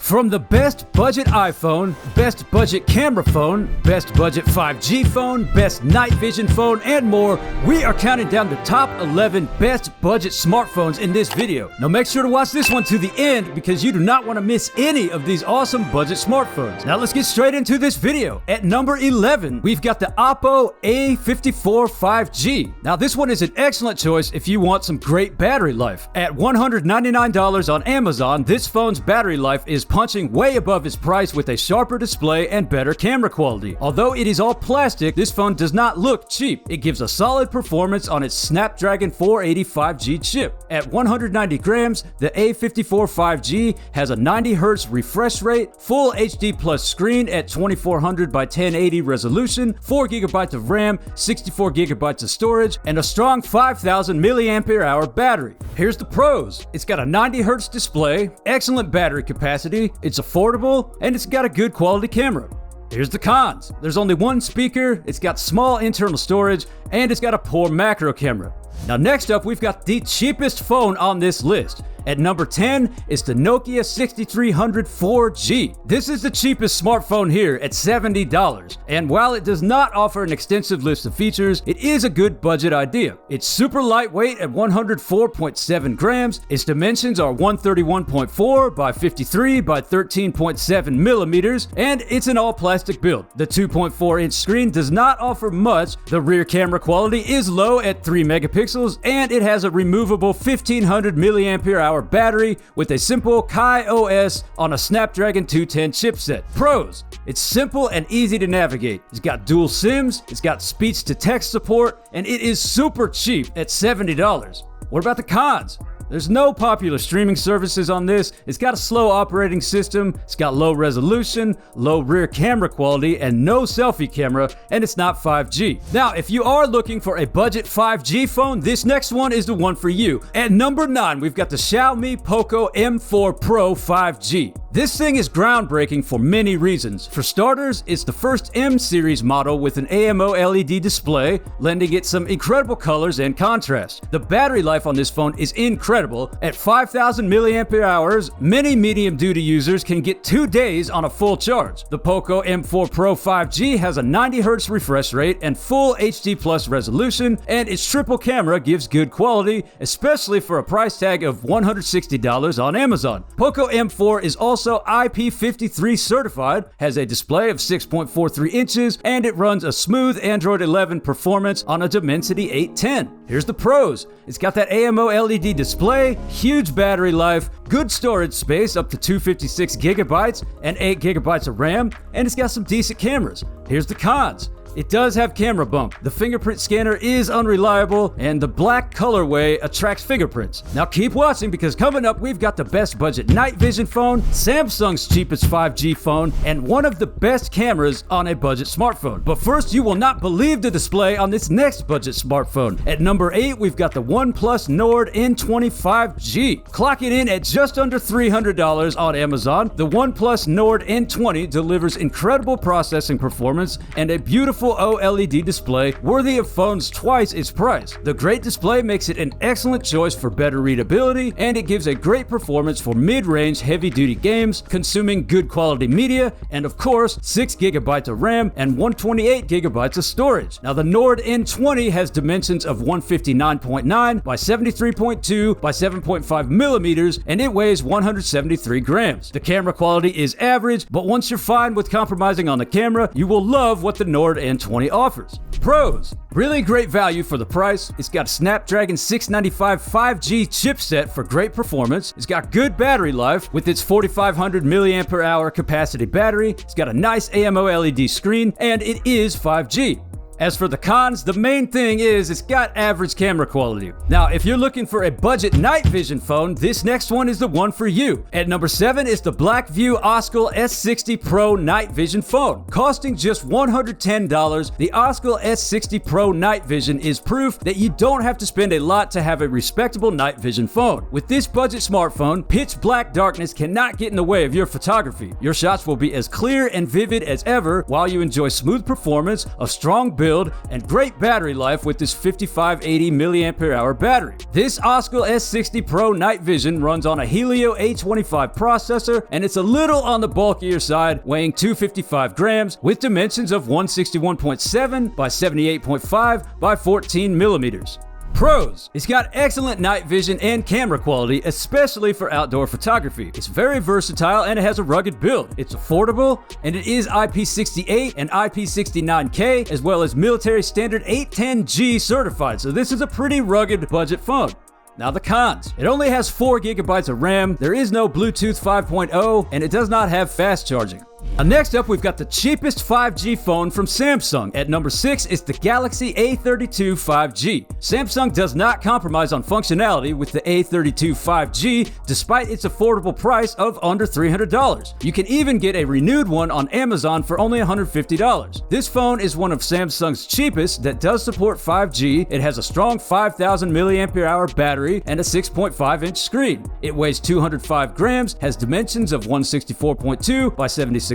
From the best budget iPhone, best budget camera phone, best budget 5G phone, best night vision phone, and more, we are counting down the top 11 best budget smartphones in this video. Now make sure to watch this one to the end because you do not want to miss any of these awesome budget smartphones. Now let's get straight into this video. At number 11, we've got the Oppo A54 5G. Now this one is an excellent choice if you want some great battery life. At $199 on Amazon, this phone's battery life is punching way above its price with a sharper display and better camera quality. Although it is all plastic, this phone does not look cheap. It gives a solid performance on its Snapdragon 485G chip. At 190 grams, the A54 5G has a 90Hz refresh rate, full HD plus screen at 2400 by 1080 resolution, 4GB of RAM, 64GB of storage, and a strong 5000 mAh battery. Here's the pros. It's got a 90Hz display, excellent battery capacity, it's affordable, and it's got a good quality camera. Here's the cons. There's only one speaker, it's got small internal storage, and it's got a poor macro camera. Now next up, we've got the cheapest phone on this list. At number 10 is the Nokia 6300 4G. This is the cheapest smartphone here at $70. And while it does not offer an extensive list of features, it is a good budget idea. It's super lightweight at 104.7 grams. Its dimensions are 131.4 by 53 by 13.7 millimeters, and it's an all-plastic build. The 2.4-inch screen does not offer much. The rear camera quality is low at 3 megapixels, and it has a removable 1500 mAh battery with a simple Kai OS on a Snapdragon 210 chipset. Pros: it's simple and easy to navigate. It's got dual SIMs, it's got speech-to-text support, and it is super cheap at $70. What about the cons? There's no popular streaming services on this, it's got a slow operating system, it's got low resolution, low rear camera quality, and no selfie camera, and it's not 5G. Now, if you are looking for a budget 5G phone, this next one is the one for you. At number 9, we've got the Xiaomi Poco M4 Pro 5G. This thing is groundbreaking for many reasons. For starters, it's the first M-series model with an AMO LED display, lending it some incredible colors and contrast. The battery life on this phone is incredible. At 5000 mAh, many medium-duty users can get 2 days on a full charge. The Poco M4 Pro 5G has a 90Hz refresh rate and full HD plus resolution, and its triple camera gives good quality, especially for a price tag of $160 on Amazon. Poco M4 is also IP53 certified, has a display of 6.43 inches, and it runs a smooth Android 11 performance on a Dimensity 810. Here's the pros. It's got that AMO LED display, huge battery life, good storage space up to 256 gigabytes and 8 gigabytes of RAM, and it's got some decent cameras. Here's the cons. It does have camera bump. The fingerprint scanner is unreliable, and the black colorway attracts fingerprints. Now keep watching because coming up, we've got the best budget night vision phone, Samsung's cheapest 5G phone, and one of the best cameras on a budget smartphone. But first, you will not believe the display on this next budget smartphone. At number 8, we've got the OnePlus Nord N20 5G. Clocking in at just under $300 on Amazon, the OnePlus Nord N20 delivers incredible processing performance and a beautiful OLED display worthy of phones twice its price. The great display makes it an excellent choice for better readability, and it gives a great performance for mid-range heavy-duty games, consuming good quality media, and of course 6 gigabytes of RAM and 128 gigabytes of storage. Now the Nord N20 has dimensions of 159.9 by 73.2 by 7.5 millimeters, and it weighs 173 grams. The camera quality is average, but once you're fine with compromising on the camera, you will love what the Nord N20 offers. Pros: really great value for the price. It's got a Snapdragon 695 5G chipset for great performance. It's got good battery life with its 4500 mAh capacity battery. It's got a nice AMO LED screen, and it is 5G. As for the cons, the main thing is it's got average camera quality. Now, if you're looking for a budget night vision phone, this next one is the one for you. At number 7 is the Blackview OSCAL S60 Pro night vision phone. Costing just $110, the OSCAL S60 Pro night vision is proof that you don't have to spend a lot to have a respectable night vision phone. With this budget smartphone, pitch black darkness cannot get in the way of your photography. Your shots will be as clear and vivid as ever while you enjoy smooth performance, a strong build, build and great battery life with this 5580 mAh battery. This OSCAL S60 Pro night vision runs on a Helio A25 processor, and it's a little on the bulkier side, weighing 255 grams with dimensions of 161.7 by 78.5 by 14 millimeters. Pros: it's got excellent night vision and camera quality, especially for outdoor photography. It's very versatile and it has a rugged build. It's affordable, and it is IP68 and IP69K, as well as military standard 810G certified, so this is a pretty rugged budget phone. Now the cons: it only has 4 GB of RAM, there is no Bluetooth 5.0, and it does not have fast charging. Now next up, we've got the cheapest 5G phone from Samsung. At number 6 is the Galaxy A32 5G. Samsung does not compromise on functionality with the A32 5G, despite its affordable price of under $300. You can even get a renewed one on Amazon for only $150. This phone is one of Samsung's cheapest that does support 5G. It has a strong 5000 mAh battery and a 6.5-inch screen. It weighs 205 grams, has dimensions of 164.2 by 76.1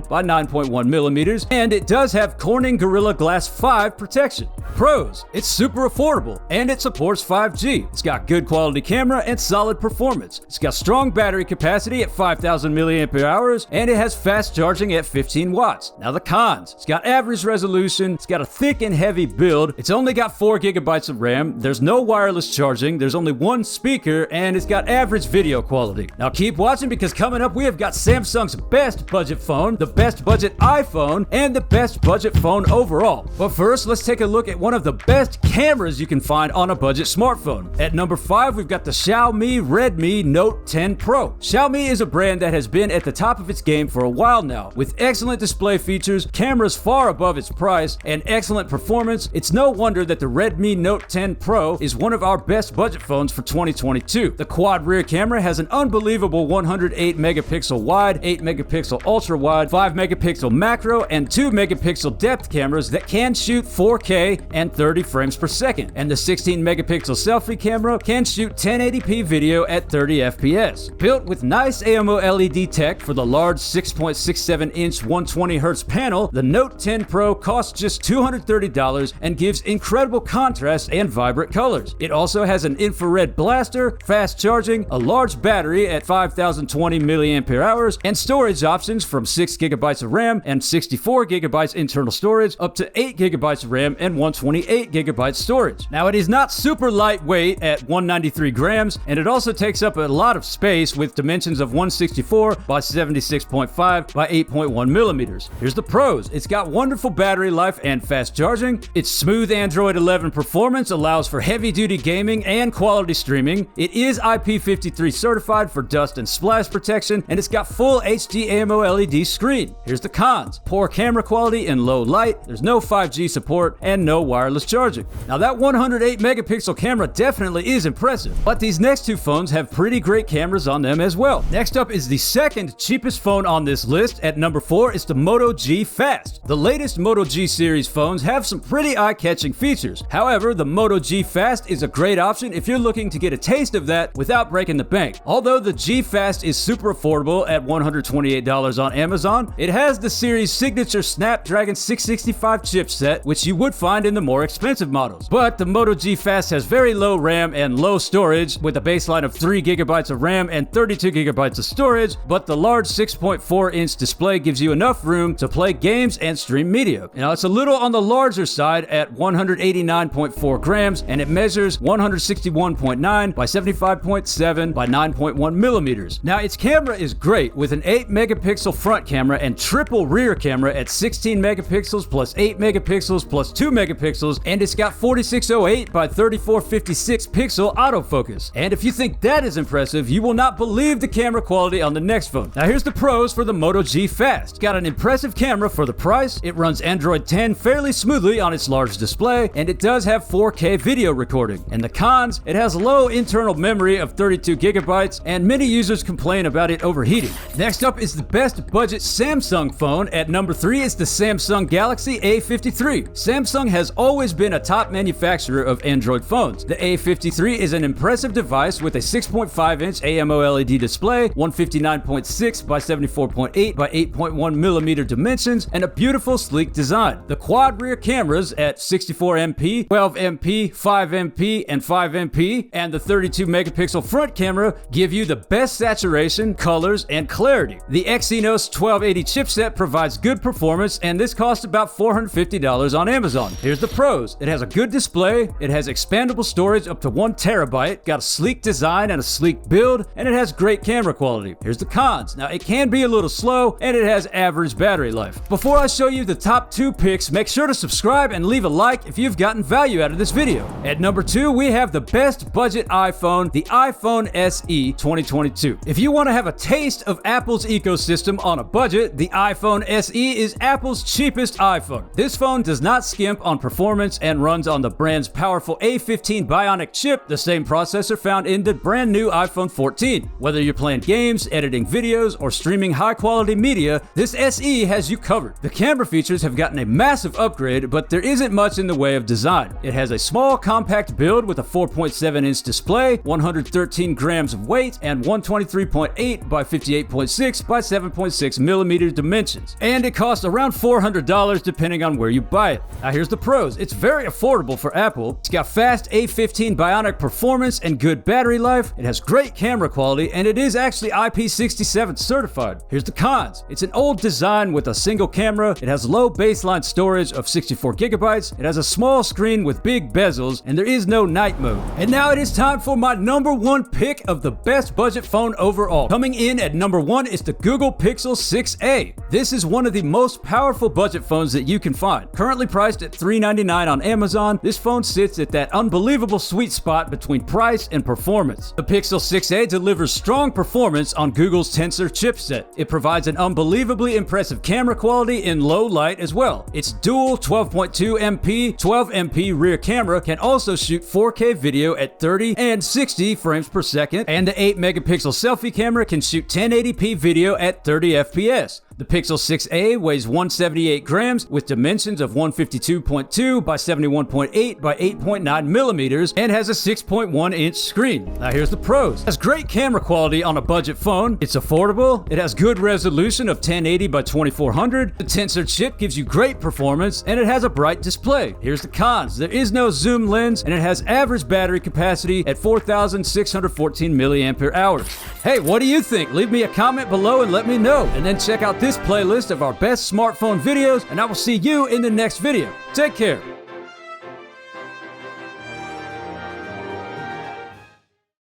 by 9.1 millimeters, and it does have Corning Gorilla Glass 5 protection. Pros: it's super affordable and it supports 5G. It's got good quality camera and solid performance. It's got strong battery capacity at 5000 mAh, and it has fast charging at 15 watts. Now the cons: it's got average resolution, it's got a thick and heavy build, it's only got 4 GB of RAM, there's no wireless charging, there's only one speaker, and it's got average video quality. Now keep watching, because coming up we have got Samsung's best budget phone, the best budget iPhone, and the best budget phone overall. But first, let's take a look at one of the best cameras you can find on a budget smartphone. At number 5, we've got the Xiaomi Redmi Note 10 Pro. Xiaomi is a brand that has been at the top of its game for a while now. With excellent display features, cameras far above its price, and excellent performance, it's no wonder that the Redmi Note 10 Pro is one of our best budget phones for 2022. The quad rear camera has an unbelievable 108 megapixel wide, 8 megapixel ultra wide, 5 megapixel macro, and 2 megapixel depth cameras that can shoot 4K and 30 frames per second. And the 16 megapixel selfie camera can shoot 1080p video at 30 FPS. Built with nice AMOLED tech for the large 6.67-inch 120Hz panel, the Note 10 Pro costs just $230 and gives incredible contrast and vibrant colors. It also has an infrared blaster, fast charging, a large battery at 5020 mAh, and storage options from 6 GB of RAM and 64 GB internal storage up to 8 GB of RAM and 128 GB storage. Now it is not super lightweight at 193 grams, and it also takes up a lot of space with dimensions of 164 by 76.5 by 8.1 millimeters. Here's the pros: it's got wonderful battery life and fast charging. Its smooth Android 11 performance allows for heavy-duty gaming and quality streaming. It is IP53 certified for dust and splash protection, and it's got full HD AMOLED screen. Here's the cons: poor camera quality in low light, there's no 5G support, and no wireless charging. Now that 108 megapixel camera definitely is impressive, but these next two phones have pretty great cameras on them as well. Next up is the second cheapest phone on this list. At number 4 is the Moto G Fast. The latest Moto G series phones have some pretty eye-catching features. However, the Moto G Fast is a great option if you're looking to get a taste of that without breaking the bank. Although the G Fast is super affordable at $128 on Amazon, it has the series' signature Snapdragon 665 chipset, which you would find in the more expensive models. But the Moto G Fast has very low RAM and low storage, with a baseline of 3 GB of RAM and 32 GB of storage, but the large 6.4-inch display gives you enough room to play games and stream media. Now it's a little on the larger side at 189.4 grams, and it measures 161.9 by 75.7 by 9.1 millimeters. Now its camera is great, with an 8 megapixel front camera and triple rear camera at 16 megapixels plus 8 megapixels plus 2 megapixels, and it's got 4608 by 3456 pixel autofocus. And if you think that is impressive, you will not believe the camera quality on the next phone. Now here's the pros for the Moto G Fast. It's got an impressive camera for the price, it runs Android 10 fairly smoothly on its large display, and it does have 4K video recording. And the cons: it has low internal memory of 32 gigabytes, and many users complain about it overheating. Next up is the best best budget Samsung phone, at number 3 is the Samsung Galaxy A53. Samsung has always been a top manufacturer of Android phones. The A53 is an impressive device with a 6.5-inch AMOLED display, 159.6 by 74.8 by 8.1 millimeter dimensions, and a beautiful, sleek design. The quad rear cameras at 64MP, 12MP, 5MP, and 5MP, and the 32 megapixel front camera give you the best saturation, colors, and clarity. The Exynos 1280 chipset provides good performance, and this costs about $450 on Amazon. Here's the pros. It has a good display, it has expandable storage up to 1 terabyte, got a sleek design and a sleek build, and it has great camera quality. Here's the cons. Now, it can be a little slow, and it has average battery life. Before I show you the top 2 picks, make sure to subscribe and leave a like if you've gotten value out of this video. At number 2, we have the best budget iPhone, the iPhone SE 2022. If you want to have a taste of Apple's ecosystem on a budget, the iPhone SE is Apple's cheapest iPhone. This phone does not skimp on performance and runs on the brand's powerful A15 Bionic chip, the same processor found in the brand new iPhone 14. Whether you're playing games, editing videos, or streaming high-quality media, this SE has you covered. The camera features have gotten a massive upgrade, but there isn't much in the way of design. It has a small, compact build with a 4.7-inch display, 113 grams of weight, and 123.8 by 58.6 by 7.6 millimeter dimensions. And it costs around $400 depending on where you buy it. Now here's the pros. It's very affordable for Apple. It's got fast A15 Bionic performance and good battery life. It has great camera quality, and it is actually IP67 certified. Here's the cons. It's an old design with a single camera. It has low baseline storage of 64 gigabytes. It has a small screen with big bezels, and there is no night mode. And now it is time for my number 1 pick of the best budget phone overall. Coming in at number 1 is the Google Pixel 6a. This is one of the most powerful budget phones that you can find. Currently priced at $399 on Amazon, this phone sits at that unbelievable sweet spot between price and performance. The Pixel 6a delivers strong performance on Google's Tensor chipset. It provides an unbelievably impressive camera quality in low light as well. Its dual 12.2MP, 12MP rear camera can also shoot 4K video at 30 and 60 frames per second, and the 8 megapixel selfie camera can shoot 1080p video at 30 FPS. The Pixel 6a weighs 178 grams with dimensions of 152.2 by 71.8 by 8.9 millimeters and has a 6.1-inch screen. Now here's the pros. It has great camera quality on a budget phone. It's affordable. It has good resolution of 1080 by 2400. The Tensor chip gives you great performance, and it has a bright display. Here's the cons. There is no zoom lens, and it has average battery capacity at 4,614 milliampere hours. Hey, what do you think? Leave me a comment below and let me know. And then check out this playlist of our best smartphone videos, and I will see you in the next video. Take care.